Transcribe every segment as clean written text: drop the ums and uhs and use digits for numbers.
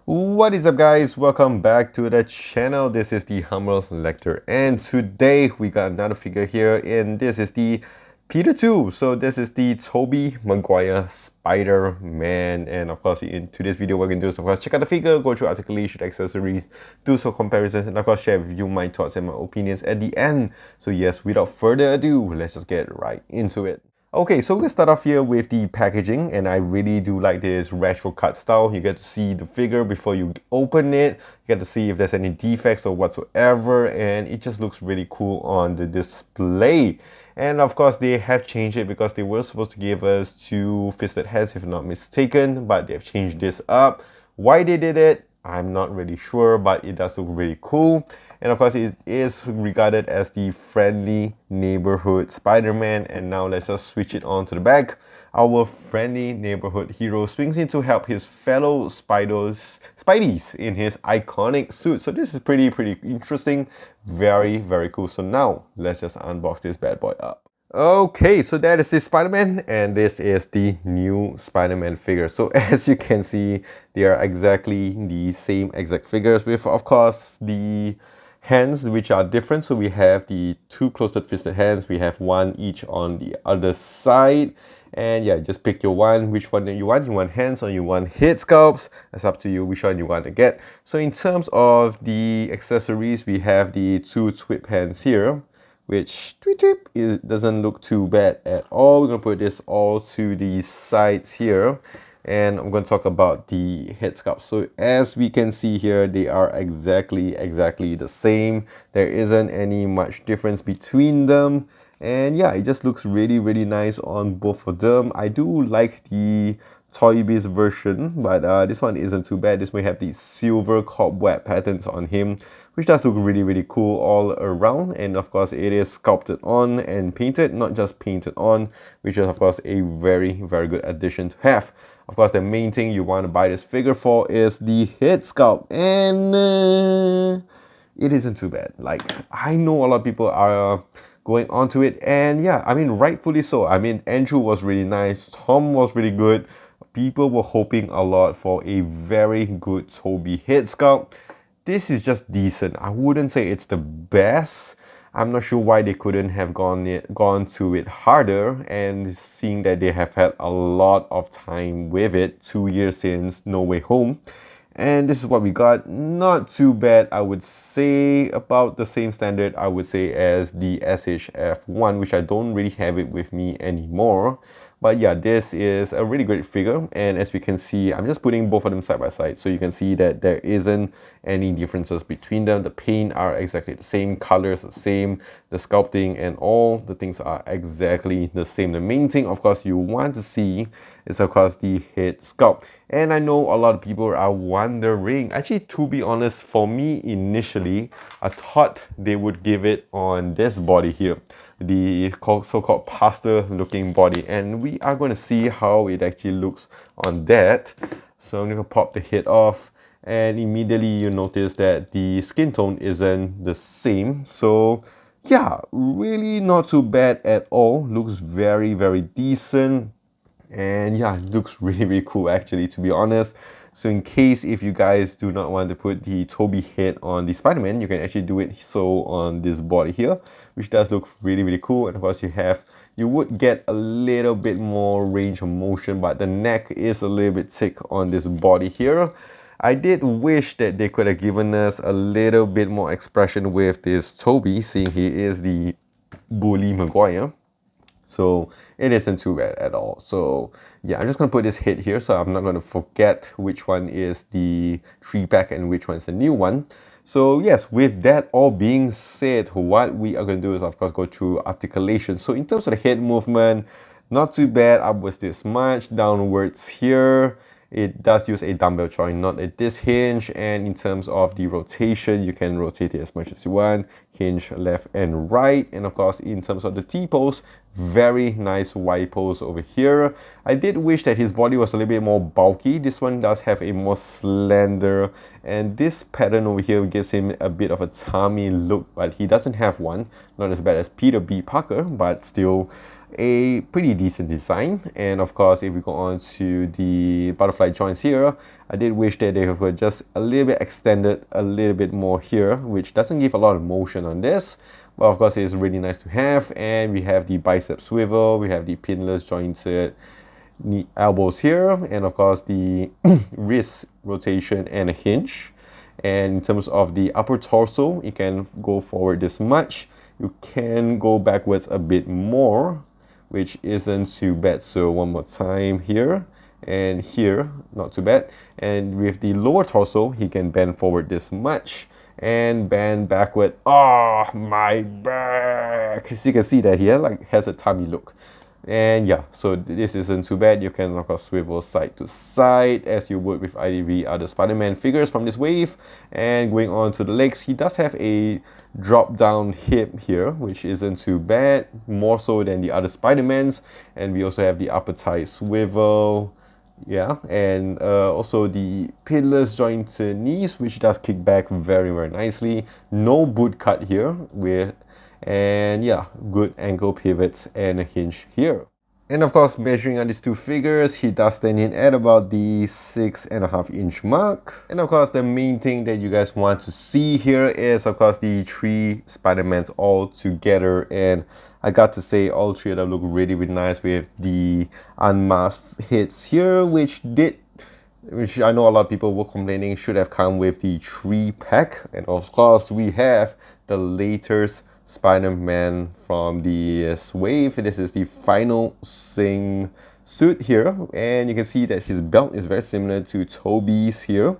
What is up, guys? Welcome back to the channel. This is the Humble Lecter, and today we got another figure here, and this is the Peter 2. So this is the Tobey Maguire Spider-Man, and of course in today's video what we're going to do is of course check out the figure, go through articulation, accessories, do some comparisons, and of course share with you my thoughts and my opinions at the end. So yes, without further ado, let's just get right into it. Okay, so we're gonna start off here with the packaging, and I really do like this retro cut style. You get to see the figure before you open it, you get to see if there's any defects or whatsoever, and it just looks really cool on the display. And of course they have changed it because they were supposed to give us two fisted hands if I'm not mistaken, but they've changed this up. Why they did it, I'm not really sure, but it does look really cool. And of course it is regarded as the friendly neighborhood Spider-Man. And now let's just switch it on to the back. Our friendly neighborhood hero swings in to help his fellow Spideys in his iconic suit. So this is pretty interesting, very cool. So now let's just unbox this bad boy up. Okay, so that is the Spider-Man, and this is the new Spider-Man figure. So as you can see, they are exactly the same exact figures with, of course, the hands which are different. So we have the two closed fisted hands, we have one each on the other side, and yeah, just pick your one, which one you want hands or you want head sculpts. That's up to you which one you want to get. So in terms of the accessories, we have the two twip hands here, which it doesn't look too bad at all. We're gonna put this all to the sides here, and I'm going to talk about the head sculpt. So as we can see here, they are exactly the same. There isn't any much difference between them, and yeah, it just looks really nice on both of them. I do like the Tobey's version, but this one isn't too bad. This may have the silver cobweb patterns on him, which does look really cool all around. And of course it is sculpted on and painted, not just painted on, which is of course a very good addition to have. Of course, the main thing you want to buy this figure for is the head sculpt, and it isn't too bad. Like, I know a lot of people are going onto it, and yeah, I mean, rightfully so. I mean, Andrew was really nice, Tom was really good. People were hoping a lot for a very good Tobey head sculpt. This is just decent. I wouldn't say it's the best. I'm not sure why they couldn't have gone to it harder, and seeing that they have had a lot of time with it, 2 years since No Way Home. And this is what we got. Not too bad, I would say. About the same standard, I would say, as the SHF1, which I don't really have it with me anymore. But yeah, this is a really great figure, and as we can see, I'm just putting both of them side by side, so you can see that there isn't any differences between them. The paint are exactly the same, colors the same, the sculpting and all the things are exactly the same. The main thing, of course, you want to see is of course the head sculpt. And I know a lot of people are wondering, actually, to be honest, for me initially, I thought they would give it on this body here, the so-called pastel looking body, and we are going to see how it actually looks on that. So I'm going to pop the head off, and immediately you notice that the skin tone isn't the same. So yeah, really not too bad at all. Looks very decent. And yeah, it looks really cool, actually, to be honest. So in case if you guys do not want to put the Tobey head on the Spider-Man, you can actually do it so on this body here, which does look really cool. And of course you would get a little bit more range of motion, but the neck is a little bit thick on this body here. I did wish that they could have given us a little bit more expression with this Tobey, seeing he is the bully Maguire. So it isn't too bad at all. So yeah, I'm just going to put this head here, so I'm not going to forget which one is the 3-pack and which one is the new one. So yes, with that all being said, what we are going to do is of course go through articulation. So in terms of the head movement, not too bad. Upwards this much, downwards here. It does use a dumbbell joint, not a disc hinge. And in terms of the rotation, you can rotate it as much as you want, hinge left and right. And of course, in terms of the T-pose, very nice Y pose over here. I did wish that his body was a little bit more bulky. This one does have a more slender, and this pattern over here gives him a bit of a tummy look, but he doesn't have one. Not as bad as Peter B. Parker, but still a pretty decent design. And of course, if we go on to the butterfly joints here, I did wish that they were just a little bit extended a little bit more here, which doesn't give a lot of motion on this. But of course, it's really nice to have. And we have the bicep swivel, we have the pinless jointed knee elbows here, and of course the wrist rotation and a hinge. And in terms of the upper torso, you can go forward this much. You can go backwards a bit more, which isn't too bad. So one more time here and here, not too bad. And with the lower torso, he can bend forward this much and bend backward. Oh, my back! As you can see that here, like, has a tummy look. And yeah, so this isn't too bad. You can of course swivel side to side as you would with the other Spider-Man figures from this wave. And going on to the legs, he does have a drop down hip here, which isn't too bad, more so than the other Spider-Mans. And we also have the upper thigh swivel. Yeah, and also the pinless jointed knees, which does kick back very, very nicely. No boot cut here with, and yeah, good ankle pivots and a hinge here. And of course, measuring on these two figures, he does stand in at about the 6.5 inch mark. And of course, the main thing that you guys want to see here is of course the three Spider-Mans all together. And I got to say, all three of them look really, really nice with the unmasked hits here, which I know a lot of people were complaining should have come with the 3-pack. And of course, we have the latest Spider-Man from the wave. This is the final Sing suit here, and you can see that his belt is very similar to Tobey's here,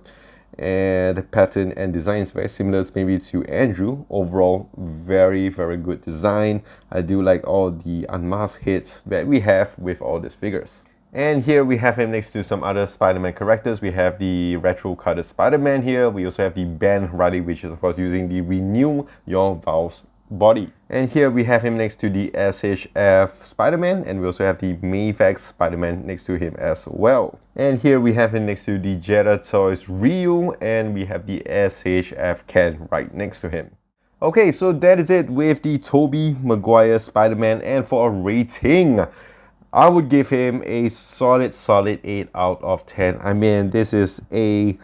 and the pattern and design is very similar maybe to Andrew. Overall, very, very good design. I do like all the unmasked hits that we have with all these figures. And here we have him next to some other Spider-Man characters. We have the retro-cutted Spider-Man here. We also have the Ben Riley, which is of course using the Renew Your Vows body. And here we have him next to the SHF Spider-Man, and we also have the Mayvex Spider-Man next to him as well. And here we have him next to the Jetta Toys Ryu, and we have the SHF Ken right next to him. Okay, so that is it with the Tobey Maguire Spider-Man, and for a rating, I would give him a solid 8 out of 10. I mean, this is a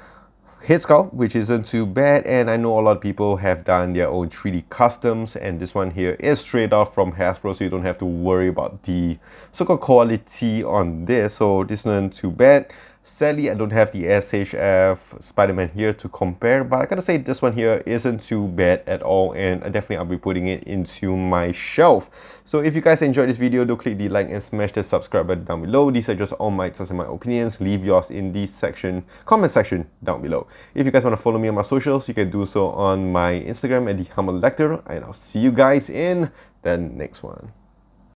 head sculpt, which isn't too bad, and I know a lot of people have done their own 3D customs, and this one here is straight off from Hasbro, so you don't have to worry about the so-called quality on this, so this isn't too bad. Sadly, I don't have the SHF Spider-Man here to compare, but I gotta say this one here isn't too bad at all, and I'll be putting it into my shelf. So if you guys enjoyed this video, do click the like and smash the subscribe button down below. These are just all my thoughts and my opinions. Leave yours in the comment section down below. If you guys want to follow me on my socials, you can do so on my Instagram at the Humble Lecter, and I'll see you guys in the next one.